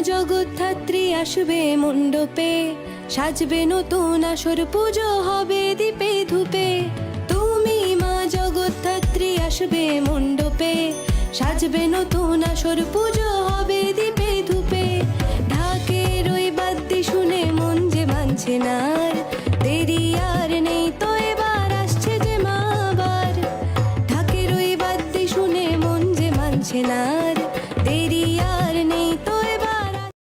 জগদ্ধাত্রী আসবে মণ্ডপে, সাজবে নতুন আসর, পুজো হবে দীপে ধূপে। তুমি মা জগদ্ধাত্রী আসবে মণ্ডপে, সাজবে নতুন আসর, পুজো হবে দীপে ধূপে। ঢাকের ওই বাদ্যি শুনে মন যে মানছে না,